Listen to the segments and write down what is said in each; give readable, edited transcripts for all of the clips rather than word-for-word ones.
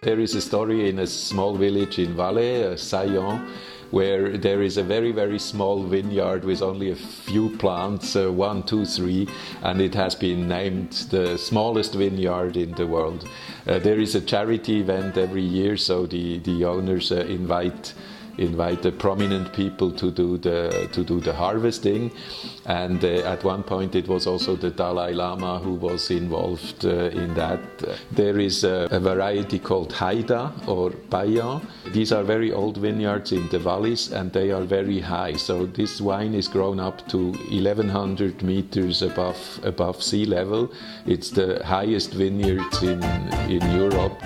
There is a story in a small village in Valais, Saillon, where there is a very, very small vineyard with only a few plants, 1, 2, 3, and it has been named the smallest vineyard in the world. There is a charity event every year, so the owners invite the prominent people to do the harvesting, and at one point it was also the Dalai Lama who was involved in that. There is a variety called Haida or Bayan. These are very old vineyards in the valleys, and they are very high. So this wine is grown up to 1,100 meters above sea level. It's the highest vineyards in Europe.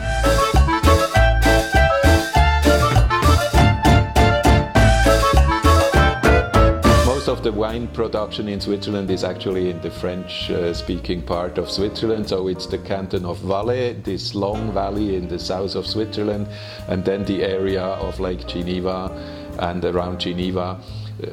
Of the wine production in Switzerland is actually in the French-speaking part of Switzerland, so it's the canton of Valais, this long valley in the south of Switzerland, and then the area of Lake Geneva and around Geneva.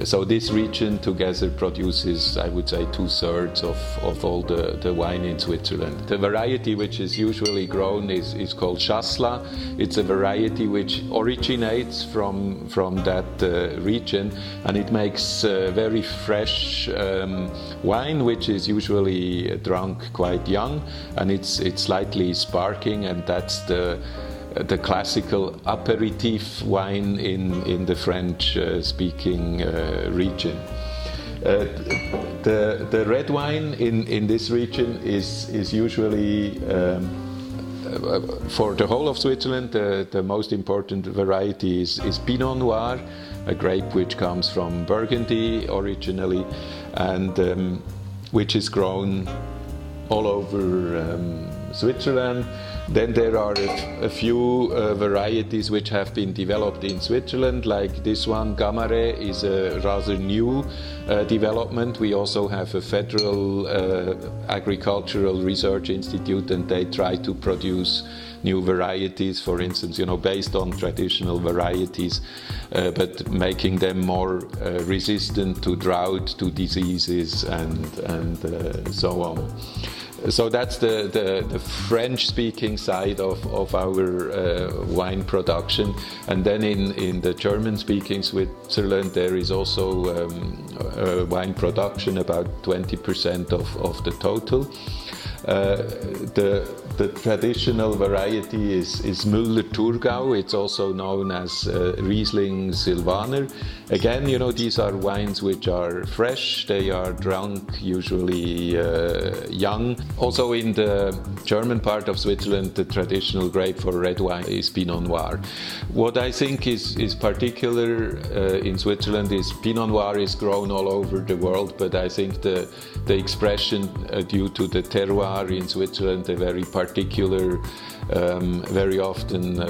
So this region together produces, I would say, 2/3 of all the wine in Switzerland. The variety which is usually grown is called Chasselas. It's a variety which originates from that region, and it makes very fresh wine, which is usually drunk quite young, and it's slightly sparkling, and that's the classical aperitif wine in the French-speaking region. The red wine in this region is usually, for the whole of Switzerland, the most important variety is Pinot Noir, a grape which comes from Burgundy originally, and which is grown all over Switzerland. Then there are a few varieties which have been developed in Switzerland, like this one, Gamay, is a rather new development. We also have a federal agricultural research institute, and they try to produce new varieties, for instance, based on traditional varieties, but making them more resistant to drought, to diseases, and so on. So that's the French-speaking side of our wine production. And then in the German-speaking Switzerland, there is also wine production, about 20% of the total. The traditional variety is Müller-Thurgau. It's also known as Riesling Silvaner. Again, these are wines which are fresh. They are drunk usually young. Also in the German part of Switzerland, the traditional grape for red wine is Pinot Noir. What I think is particular in Switzerland is Pinot Noir is grown all over the world, but I think the expression due to the terroir in Switzerland, a very particular, very often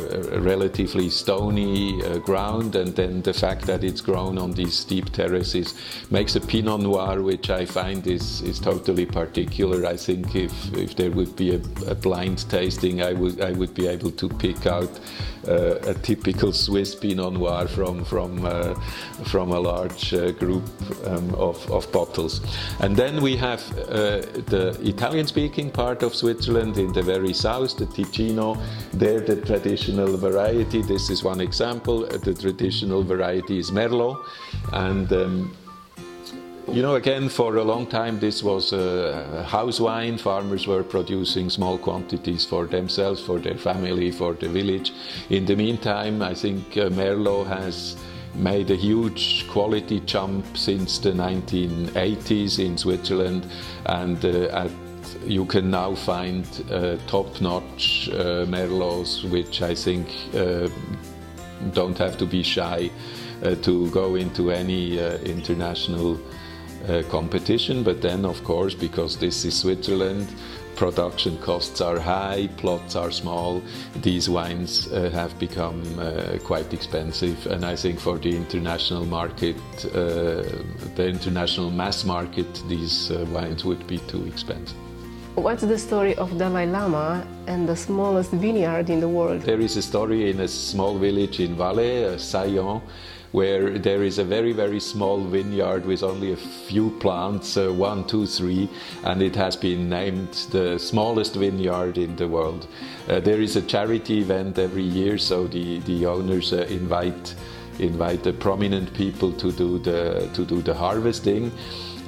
relatively stony ground, and then the fact that it's grown on these steep terraces makes a Pinot Noir, which I find is totally particular. I think if there would be a blind tasting, I would be able to pick out a typical Swiss Pinot Noir from a large group of bottles. And then we have the Italian-speaking part of Switzerland in the very south, the Ticino. There the traditional variety, this is one example, the traditional variety is Merlot. And again, for a long time this was a house wine. Farmers were producing small quantities for themselves, for their family, for the village. In the meantime, I think Merlot has made a huge quality jump since the 1980s in Switzerland, and you can now find top-notch Merlots, which I think don't have to be shy to go into any international competition. But then, of course, because this is Switzerland, production costs are high, plots are small, these wines have become quite expensive, and I think for the international market, the international mass market, these wines would be too expensive. What's the story of Dalai Lama and the smallest vineyard in the world? There is a story in a small village in Valais, Saillon, where there is a very, very small vineyard with only a few plants, 1, 2, 3, and it has been named the smallest vineyard in the world. There is a charity event every year, so the owners invite the prominent people to do the harvesting.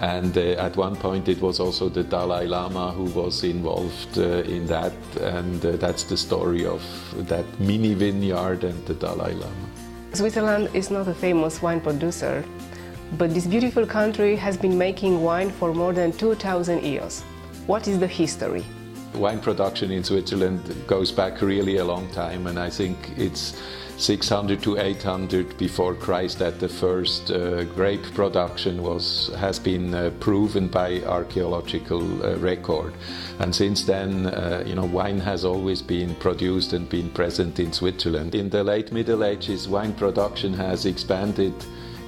And at one point it was also the Dalai Lama who was involved in that, and that's the story of that mini vineyard and the Dalai Lama. Switzerland is not a famous wine producer, but this beautiful country has been making wine for more than 2,000 years. What is the history? Wine production in Switzerland goes back really a long time, and I think it's 600 to 800 before Christ that the first grape production has been proven by archaeological record. And since then, wine has always been produced and been present in Switzerland. In the late Middle Ages, wine production has expanded.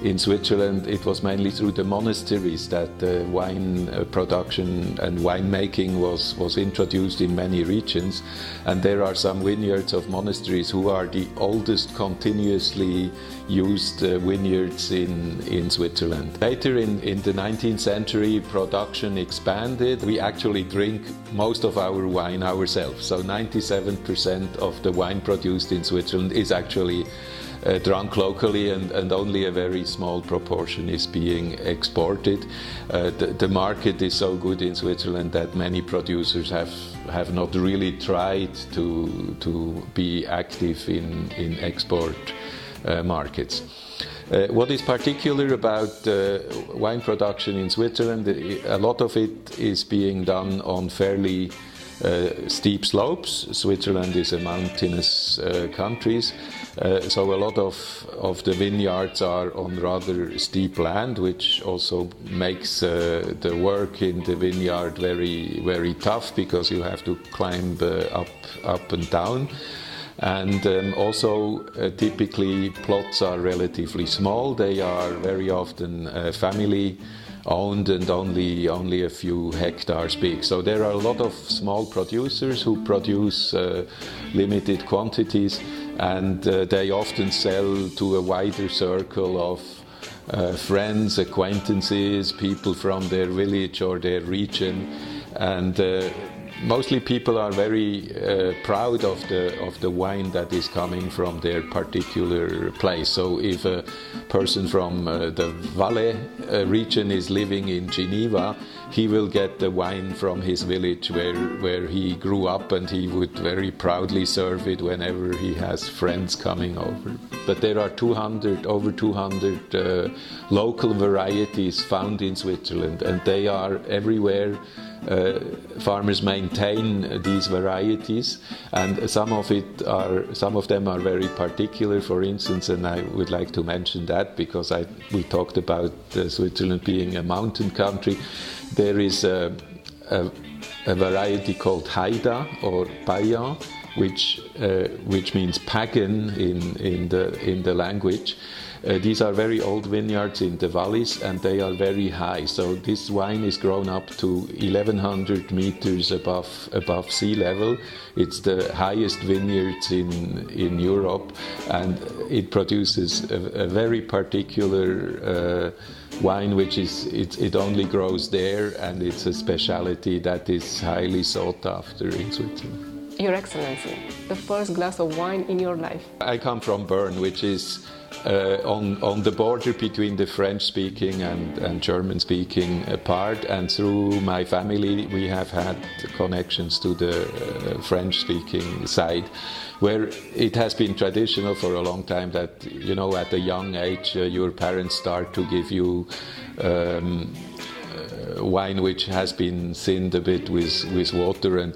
In Switzerland, it was mainly through the monasteries that wine production and winemaking was introduced in many regions. And there are some vineyards of monasteries who are the oldest continuously used vineyards in Switzerland. Later in the 19th century, production expanded. We actually drink most of our wine ourselves. So 97% of the wine produced in Switzerland is actually drunk locally, and only a very small proportion is being exported. The market is so good in Switzerland that many producers have not really tried to be active in export markets. What is particular about wine production in Switzerland, a lot of it is being done on fairly steep slopes. Switzerland is a mountainous country, so a lot of the vineyards are on rather steep land, which also makes the work in the vineyard very, very tough, because you have to climb up and down. And also typically plots are relatively small. They are very often family owned and only a few hectares big. So there are a lot of small producers who produce limited quantities, and they often sell to a wider circle of friends, acquaintances, people from their village or their region. And mostly people are very proud of the wine that is coming from their particular place. So if a person from the Valais region is living in Geneva, he will get the wine from his village where he grew up, and he would very proudly serve it whenever he has friends coming over. But there are over 200 local varieties found in Switzerland, and they are everywhere. Farmers maintain these varieties, and some of them are very particular. For instance, and I would like to mention that because we talked about Switzerland being a mountain country. There is a variety called Haida or Payan, which means pagan in the language. These are very old vineyards in the valleys, and they are very high. So this wine is grown up to 1,100 meters above sea level. It's the highest vineyards in Europe, and it produces a very particular wine, which it only grows there, and it's a specialty that is highly sought after in Switzerland. Your Excellency, the first glass of wine in your life. I come from Bern, which is on the border between the French-speaking and German-speaking part, and through my family we have had connections to the French-speaking side, where it has been traditional for a long time that, at a young age your parents start to give you wine which has been thinned a bit with water, and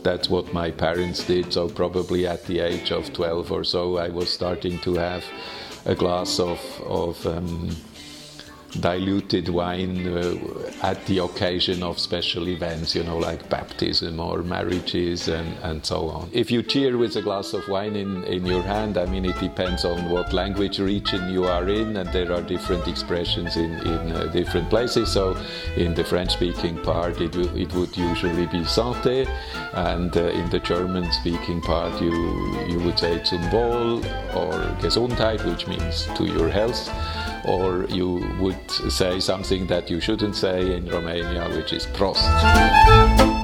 that's what my parents did. So probably at the age of 12 or so I was starting to have a glass of diluted wine at the occasion of special events, like baptism or marriages and so on. If you cheer with a glass of wine in your hand, I mean, it depends on what language region you are in, and there are different expressions in different places. So in the French-speaking part, it would usually be santé, and in the German-speaking part, you would say zum Wohl or Gesundheit, which means to your health. Or you would say something that you shouldn't say in Romania, which is Prost.